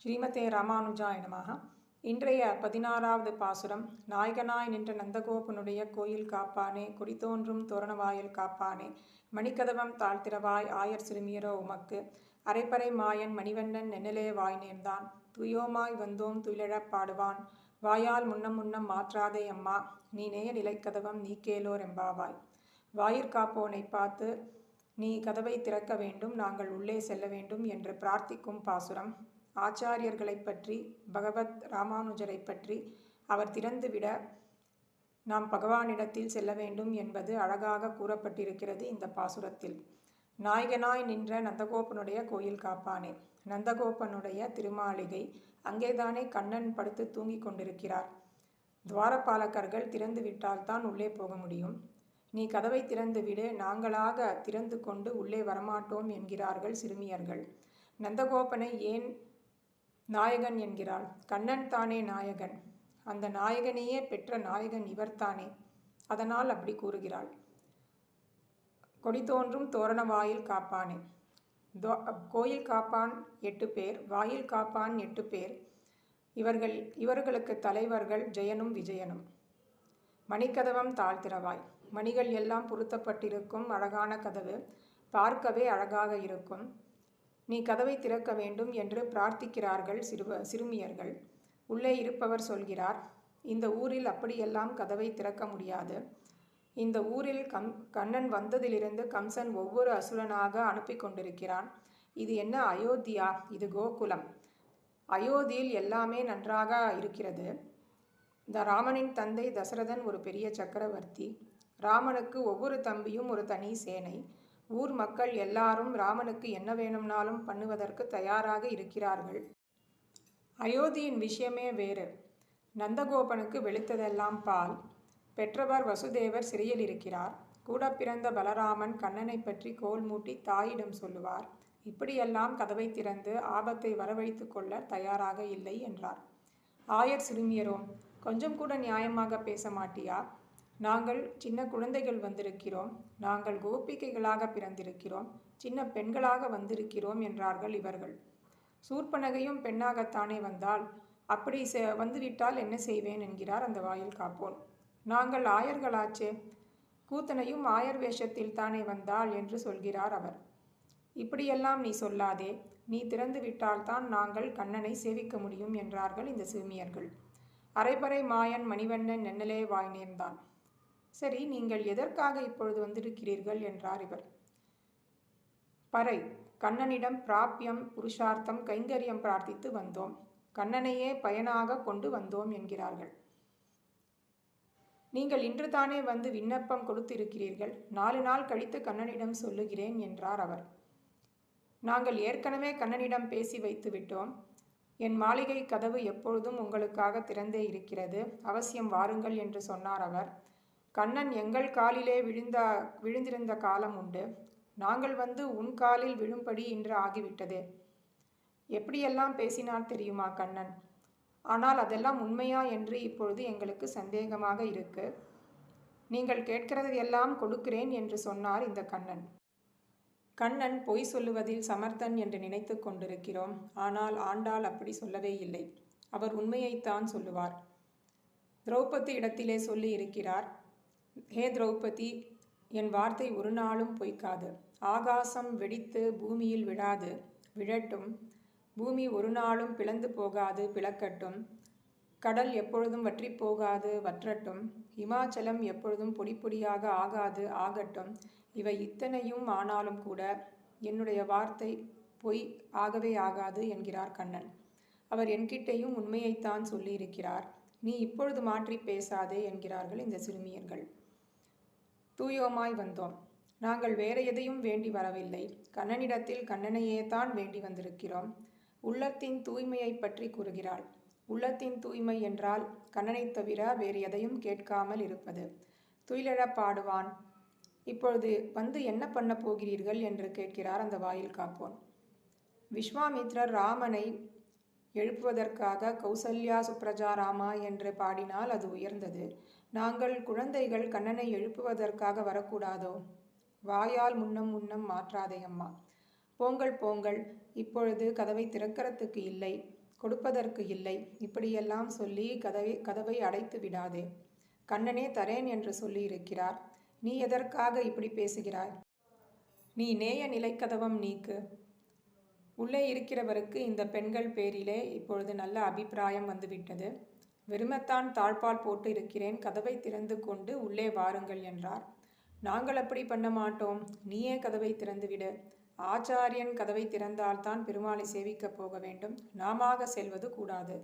ஸ்ரீமதே ராமானுஜாய நமஹ. இன்றைய 16வது பாசுரம். நாயகனாய் நின்ற நந்தகோபனுடைய கோயில் காப்பானே, கொடிதோன்றும் தோரணவாயில் காப்பானே, மணிக்கதவம் தாழ்த்திரவாய் ஆயர் சிறுமியரோ உமக்கு, அரைப்பறை மாயன் மணிவண்ணன் நென்னலே வாய் நேர்ந்தான், தூயோமாய் வந்தோம் துயிலெழப் பாடுவான், வாயால் முன்னம் முன்னம் மாற்றாதே அம்மா, நீ நேய நிலைக்கதவம் நீ கேளோர் எம்பாவாய். வாயிற்காப்போனை பார்த்து நீ கதவை திறக்க வேண்டும், நாங்கள் உள்ளே செல்ல வேண்டும் என்று பிரார்த்திக்கும் பாசுரம். ஆச்சாரியர்களை பற்றி, பகவத் ராமானுஜரை பற்றி அவர் திறந்துவிட நாம் பகவானிடத்தில் செல்ல வேண்டும் என்பது அழகாக கூறப்பட்டிருக்கிறது இந்த பாசுரத்தில். நாயகனாய் நின்ற நந்தகோபனுடைய கோயில் காப்பானே. நந்தகோபனுடைய திருமாளிகை, அங்கேதானே கண்ணன் படுத்து தூங்கி கொண்டிருக்கிறார். துவாரபாலகர்கள் திறந்து விட்டால்தான் உள்ளே போக முடியும். நீ கதவை திறந்து விடு, நாங்களாக திறந்து கொண்டு உள்ளே வரமாட்டோம் என்கிறார்கள் சிறுமியர்கள். நந்தகோபனை ஏன் நாயகன் என்கிறாள்? கண்ணன் தானே நாயகன். அந்த நாயகனையே பெற்ற நாயகன் இவர்தானே. அதனால் அப்படி கூறுகிறாள். கொடி தோன்றும் தோரண வாயில் காப்பானே. கோயில் காப்பான் 8 பேர், வாயில் காப்பான் 8 பேர். இவர்களுக்கு தலைவர்கள் ஜெயனும் விஜயனும். மணிக்கதவம் தாழ்த்திரவாய். மணிகள் எல்லாம் பொருத்தப்பட்டிருக்கும் அழகான கதவு, பார்க்கவே அழகாக இருக்கும். நீ கதவை திறக்க வேண்டும் என்று பிரார்த்திக்கிறார்கள் சிறுமியர்கள். உள்ளே இருப்பவர் சொல்கிறார், இந்த ஊரில் அப்படியெல்லாம் கதவை திறக்க முடியாது. இந்த ஊரில் கண்ணன் வந்ததிலிருந்து கம்சன் ஒவ்வொரு அசுரனாக அனுப்பி கொண்டிருக்கிறான். இது என்ன அயோத்தியா? இது கோகுலம். அயோத்தியில் எல்லாமே நன்றாக இருக்கிறது. இந்த ராமனின் தந்தை தசரதன் ஒரு பெரிய சக்கரவர்த்தி. ராமனுக்கு ஒவ்வொரு தம்பியும் ஒரு தனி சேனை. ஊர் மக்கள் எல்லாரும் ராமனுக்கு என்ன வேணும்னாலும் பண்ணுவதற்கு தயாராக இருக்கிறார்கள். அயோத்தியின் விஷயமே வேறு. நந்தகோபனுக்கு வெளுத்ததெல்லாம் பால். பெற்றவர் வசுதேவர் சிறையில் இருக்கிறார். கூட பிறந்த பலராமன் கண்ணனை பற்றி கோல் மூட்டி தாயிடம் சொல்லுவார். இப்படியெல்லாம் கதவை திறந்து ஆபத்தை வரவழைத்து கொள்ள தயாராக இல்லை என்றார். ஆயர் சிறுமியரோ, கொஞ்சம் கூட நியாயமாக பேச மாட்டியா? நாங்கள் சின்ன குழந்தைகள் வந்திருக்கிறோம், நாங்கள் கோபிகைகளாக பிறந்திருக்கிறோம், சின்ன பெண்களாக வந்திருக்கிறோம் என்றார்கள் இவர்கள். சூர்பனகையும் பெண்ணாகத்தானே வந்தால், அப்படி வந்துவிட்டால் என்ன செய்வேன் என்கிறார் அந்த வாயில் காப்போன். நாங்கள் ஆயர்களாச்சே, கூத்தனையும் ஆயர் வேஷத்தில் தானே வந்தாள் என்று சொல்கிறார் அவர். இப்படியெல்லாம் நீ சொல்லாதே, நீ திறந்து விட்டால்தான் நாங்கள் கண்ணனை சேவிக்க முடியும் என்றார்கள் இந்த சிறுமியர்கள். அரைப்பறை மாயன் மணிவண்ணன் நென்னலே வாய் நேர்ந்தான். சரி, நீங்கள் எதற்காக இப்பொழுது வந்திருக்கிறீர்கள் என்றார் இவர். பறை, கண்ணனிடம் பிராபியம் புருஷார்த்தம் கைங்கரியம் பிரார்த்தித்து வந்தோம், கண்ணனையே பயனாக கொண்டு வந்தோம் என்கிறார்கள். நீங்கள் இன்று தானே வந்து விண்ணப்பம் கொடுத்திருக்கிறீர்கள், 4 நாள் கழித்து கண்ணனிடம் சொல்லுகிறேன் என்றார் அவர். நாங்கள் ஏற்கனவே கண்ணனிடம் பேசி வைத்து விட்டோம். என் மாளிகை கதவு எப்பொழுதும் உங்களுக்காக திறந்தே இருக்கிறது, அவசியம் வாருங்கள் என்று சொன்னார் அவர். கண்ணன் எங்கள் காலிலே விழுந்திருந்த காலம் உண்டு. நாங்கள் வந்து உன் காலில் விழும்படி இன்று ஆகிவிட்டதே. எப்படியெல்லாம் பேசினார் தெரியுமா கண்ணன்? ஆனால் அதெல்லாம் உண்மையா என்று இப்பொழுது எங்களுக்கு சந்தேகமாக இருக்கு. நீங்கள் கேட்கிறது எல்லாம் கொடுக்கிறேன் என்று சொன்னார் இந்த கண்ணன். கண்ணன் பொய் சொல்லுவதில் சமர்த்தன் என்று நினைத்து கொண்டிருக்கிறோம். ஆனால் ஆண்டாள் அப்படி சொல்லவே இல்லை. அவர் உண்மையைத்தான் சொல்லுவார். திரௌபதி இடத்திலே சொல்லி இருக்கிறார், ஹே திரௌபதி, என் வார்த்தை ஒரு நாளும் பொய்க்காது. ஆகாசம் வெடித்து பூமியில் விழாது, விழட்டும். பூமி ஒரு நாளும் பிளந்து போகாது, பிளக்கட்டும். கடல் எப்பொழுதும் வற்றி போகாது, வற்றட்டும். இமாச்சலம் எப்பொழுதும் பொடி பொடியாக ஆகாது, ஆகட்டும். இவை இத்தனையும் ஆனாலும் கூட என்னுடைய வார்த்தை பொய் ஆகவே ஆகாது என்கிறார் கண்ணன். அவர் என்கிட்டையும் உண்மையைத்தான் சொல்லியிருக்கிறார். நீ இப்பொழுது மாற்றி பேசாதே என்கிறார்கள் இந்த சிறுமியர்கள். தூயோமாய் வந்தோம். நாங்கள் வேற எதையும் வேண்டி வரவில்லை. கண்ணனிடத்தில் கண்ணனையே தான் வேண்டி வந்திருக்கிறோம். உள்ளத்தின் தூய்மையை பற்றி கூறுகிறாள். உள்ளத்தின் தூய்மை என்றால் கண்ணனை தவிர வேறு எதையும் கேட்காமல் இருப்பது. துயிலெழப் பாடுவான். இப்பொழுது வந்து என்ன பண்ண போகிறீர்கள் என்று கேட்கிறார் அந்த வாயில் காப்போன். விஸ்வாமித்ரர் ராமனை எழுப்புவதற்காக கௌசல்யா சுப்ரஜா ராமா என்று பாடினால் அது உயர்ந்தது. நாங்கள் குழந்தைகள் கண்ணனை எழுப்புவதற்காக வரக்கூடாதோ? வாயால் முன்னம் முன்னம் மாற்றாதே அம்மா. போங்கள் போங்கள், இப்பொழுது கதவை திறக்கிறதுக்கு இல்லை. கொடுப்பதற்கு இல்லை. இப்படியெல்லாம் சொல்லி கதவை அடைத்து விடாதே. கண்ணனே தரேன் என்று சொல்லியிருக்கிறார். நீ எதற்காக இப்படி பேசுகிறாய்? நீ நேய நிலைக்கதவம் நீக்கு. உள்ளே இருக்கிறவருக்கு இந்த பெண்கள் பேரிலே இப்பொழுது நல்ல அபிப்பிராயம் வந்துவிட்டது. வெறுமத்தான் தாழ்பால் போட்டு இருக்கிறேன், கதவை திறந்து கொண்டு உள்ளே வாருங்கள் என்றார். நாங்கள் அப்படி பண்ண மாட்டோம், நீயே கதவை திறந்துவிடு. ஆச்சாரியன் கதவை திறந்தால்தான் பெருமாளை சேவிக்கப் போக வேண்டும், நாமாக செல்வது கூடாது.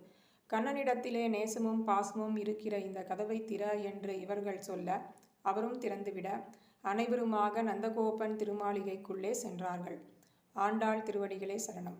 கண்ணனிடத்திலே நேசமும் பாசமும் இருக்கிற இந்த கதவை திற என்று இவர்கள் சொல்ல அவரும் திறந்துவிட அனைவருமாக நந்தகோபன் திருமாளிகைக்குள்ளே சென்றார்கள். ஆண்டாள் திருவடிகளே சரணம்.